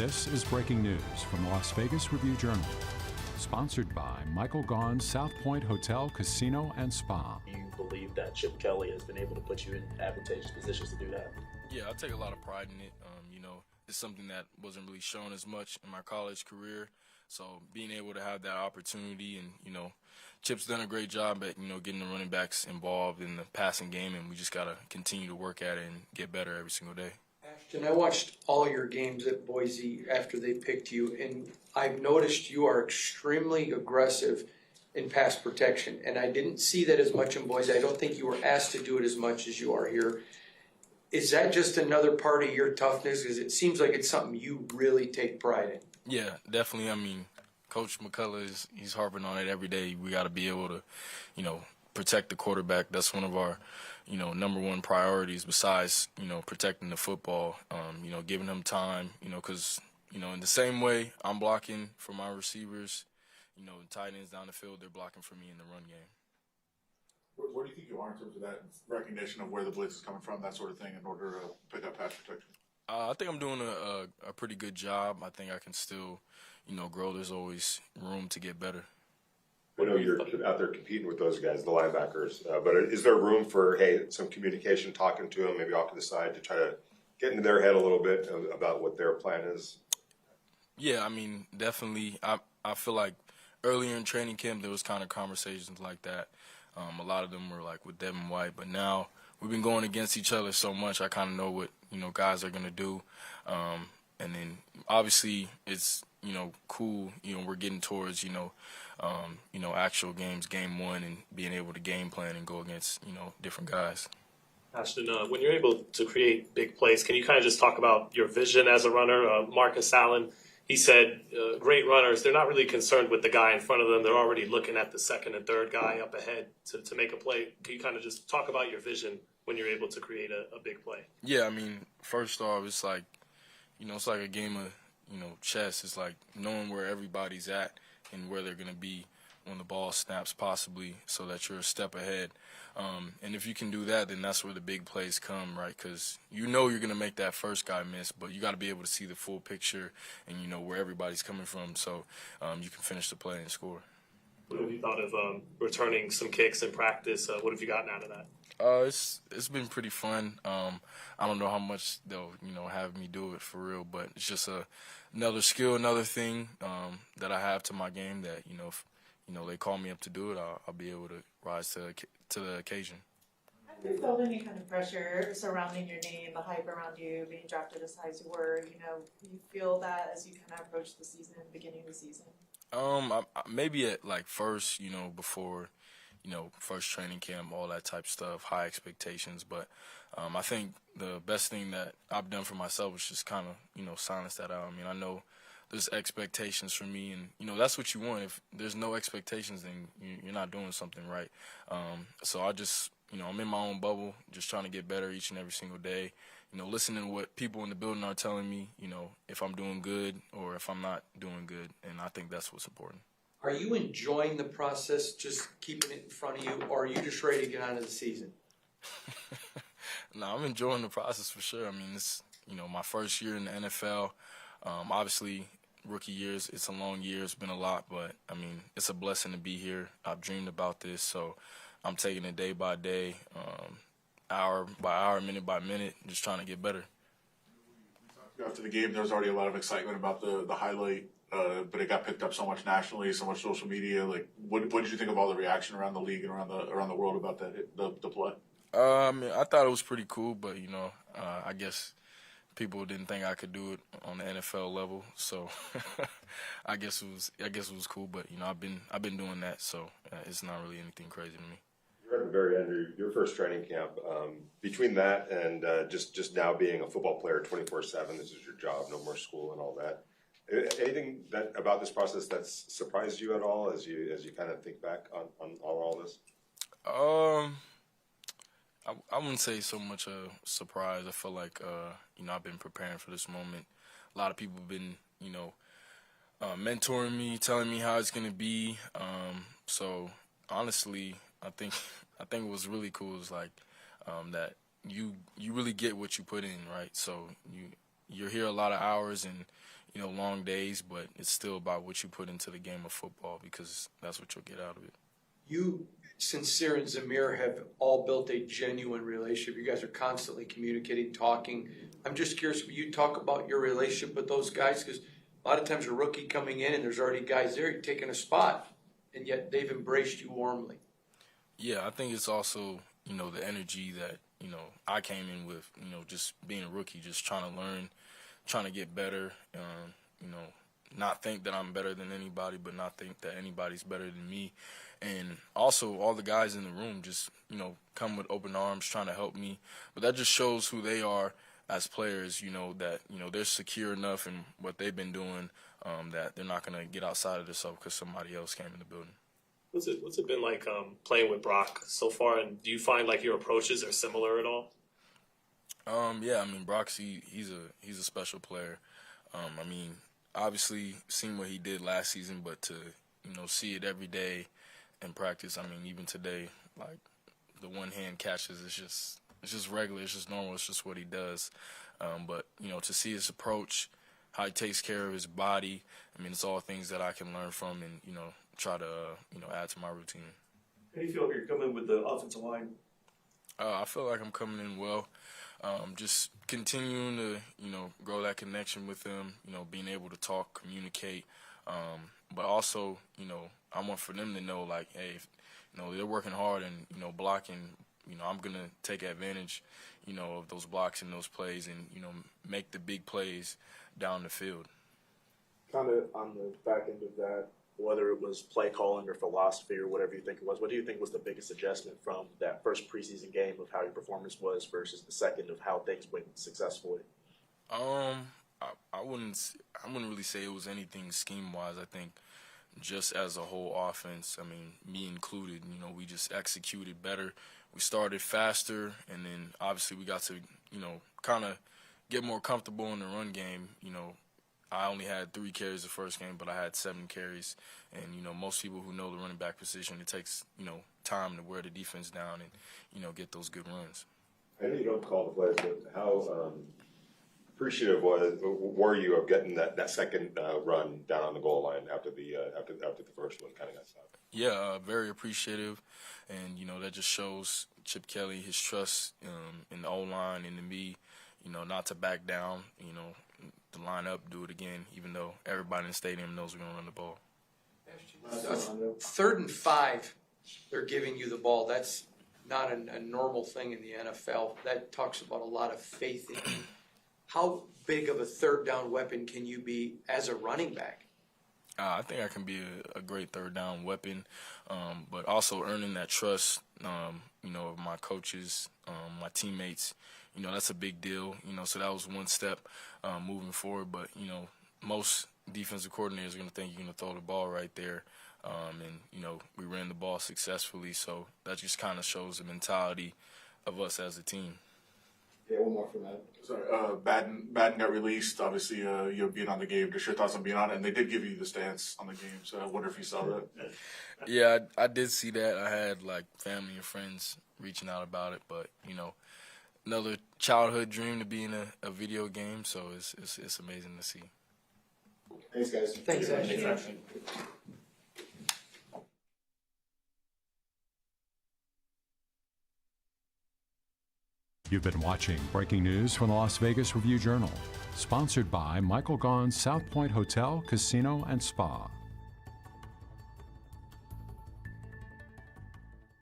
This is breaking news from the Las Vegas Review-Journal, sponsored by Michael Gaughan's South Point Hotel, Casino, and Spa. Do you believe that Chip Kelly has been able to put you in advantageous positions to do that? Yeah, I take a lot of pride in it. It's something that wasn't really shown as much in my college career. So being able to have that opportunity and, Chip's done a great job at, getting the running backs involved in the passing game, and we just got to continue to work at it and get better every single day. Ashton, I watched all your games at Boise after they picked you, and I've noticed you are extremely aggressive in pass protection, and I didn't see that as much in Boise. I don't think you were asked to do it as much as you are here. Is that just another part of your toughness? Because it seems like it's something you really take pride in. Yeah, definitely. Coach McCullough, he's harping on it every day. We got to be able to, protect the quarterback. That's one of our, number one priorities besides, protecting the football, giving him time, because, in the same way I'm blocking for my receivers, the tight ends down the field, they're blocking for me in the run game. Where do you think you are in terms of that recognition of where the blitz is coming from, that sort of thing, in order to pick up pass protection? I think I'm doing a pretty good job. I think I can still, grow. There's always room to get better. I know you're out there competing with those guys, the linebackers, but is there room for, some communication, talking to them, maybe off to the side to try to get into their head a little bit about what their plan is? Yeah, definitely. I feel like earlier in training camp there was kind of conversations like that. A lot of them were like with Devin White, but now we've been going against each other so much, I kind of know what, guys are going to do. And then obviously it's, cool, we're getting towards, actual games, game one, and being able to game plan and go against, different guys. Ashton, when you're able to create big plays, can you kind of just talk about your vision as a runner? Marcus Allen, he said great runners, they're not really concerned with the guy in front of them. They're already looking at the second and third guy up ahead to make a play. Can you kind of just talk about your vision when you're able to create a big play? Yeah, first off, it's like, it's like a game of, chess. It's like knowing where everybody's at and where they're going to be when the ball snaps possibly, so that you're a step ahead. And if you can do that, then that's where the big plays come, right? Because you're going to make that first guy miss, but you got to be able to see the full picture and where everybody's coming from, so you can finish the play and score. What have you thought of returning some kicks in practice? What have you gotten out of that? It's been pretty fun. I don't know how much they'll have me do it for real, but it's just another skill, another thing that I have to my game that if they call me up to do it, I'll be able to rise to the occasion. Have you felt any kind of pressure surrounding your name, the hype around you, being drafted as high as you were? You feel that as you kind of approach the season, beginning of the season? Maybe at first, before, first training camp, all that type of stuff, high expectations. But I think the best thing that I've done for myself is just kind of, silence that out. I know there's expectations for me, and, that's what you want. If there's no expectations, then you're not doing something right. So I just, I'm in my own bubble, just trying to get better each and every single day. Listening to what people in the building are telling me, if I'm doing good or if I'm not doing good, and I think that's what's important. Are you enjoying the process, just keeping it in front of you, or are you just ready to get on to the season? No, I'm enjoying the process for sure. It's, my first year in the NFL. Obviously, rookie years, it's a long year. It's been a lot, but, it's a blessing to be here. I've dreamed about this, so I'm taking it day by day, hour by hour, minute by minute, just trying to get better. After the game, there was already a lot of excitement about the highlight, but it got picked up so much nationally, so much social media. What did you think of all the reaction around the league and around the world about the play? I thought it was pretty cool, but I guess people didn't think I could do it on the NFL level, so I guess it was cool. But I've been doing that, so it's not really anything crazy to me. You're at the very end of your first training camp. Between that and just now being a football player 24/7, this is your job, no more school and all that. Anything about this process that's surprised you at all as you kind of think back on all this? I wouldn't say so much a surprise. I feel like I've been preparing for this moment. A lot of people have been mentoring me, telling me how it's gonna be. So honestly, I think what's really cool is that you really get what you put in, right? So you're here a lot of hours and, you know, long days, but it's still about what you put into the game of football because that's what you'll get out of it. You, Sincere and Zamir have all built a genuine relationship. You guys are constantly communicating, talking. I'm just curious, will you talk about your relationship with those guys? Because a lot of times a rookie coming in and there's already guys there taking a spot, and yet they've embraced you warmly. Yeah, I think it's also, you know, the energy that, you know, I came in with, you know, just being a rookie, just trying to learn, trying to get better, you know, not think that I'm better than anybody, but not think that anybody's better than me. And also all the guys in the room just, you know, come with open arms trying to help me. But that just shows who they are as players, you know, that, you know, they're secure enough in what they've been doing that they're not going to get outside of themselves because somebody else came in the building. What's it been like playing with Brock so far? And do you find like your approaches are similar at all? Yeah, I mean, Brock's he's a special player. I mean, obviously seen what he did last season, but to, you know, see it every day in practice. I mean, even today, like the one hand catches, it's just regular, it's just normal, it's just what he does. But you know, to see his approach, how he takes care of his body, I mean, it's all things that I can learn from and, you know, try to you know, add to my routine. How do you feel like you're coming with the offensive line? I feel like I'm coming in well. Just continuing to, you know, grow that connection with them, you know, being able to talk, communicate, but also, you know, I want for them to know, like, hey, if, you know, they're working hard and, you know, blocking, you know, I'm going to take advantage, you know, of those blocks and those plays and, you know, make the big plays down the field. Kind of on the back end of that, whether it was play calling or philosophy or whatever you think it was, what do you think was the biggest adjustment from that first preseason game of how your performance was versus the second of how things went successfully? I wouldn't really say it was anything scheme wise. I think just as a whole offense, I mean, me included, you know, we just executed better. We started faster, and then obviously we got to, you know, kind of get more comfortable in the run game. You know, I only had 3 carries the first game, but I had 7 carries. And, you know, most people who know the running back position, it takes, you know, time to wear the defense down and, you know, get those good runs. I know you don't call the plays, but how appreciative were you of getting that second run down on the goal line after the first one kind of got stopped? Yeah, very appreciative, and you know that just shows Chip Kelly his trust in the O-line and in me, you know, not to back down, you know, to line up, do it again, even though everybody in the stadium knows we're gonna run the ball. 3rd and 5, they're giving you the ball. That's not a normal thing in the NFL. That talks about a lot of faith in you. How big of a 3rd down weapon can you be as a running back? I think I can be a great 3rd down weapon, but also earning that trust, you know, of my coaches, my teammates. You know, that's a big deal. You know, so that was one step moving forward. But you know, most defensive coordinators are going to think you're going to throw the ball right there, and you know, we ran the ball successfully. So that just kind of shows the mentality of us as a team. Yeah, one more from that. Sorry, Batten got released. Obviously, you're being on the game. Just your thoughts on being on it, and they did give you the stance on the game. So I wonder if you saw that. Yeah, I did see that. I had like family and friends reaching out about it, but you know, another childhood dream to be in a video game. So it's amazing to see. Thanks, guys. Thanks, Ashton. You've been watching breaking news from the Las Vegas Review-Journal, sponsored by Michael Gaughan's South Point Hotel, Casino, and Spa.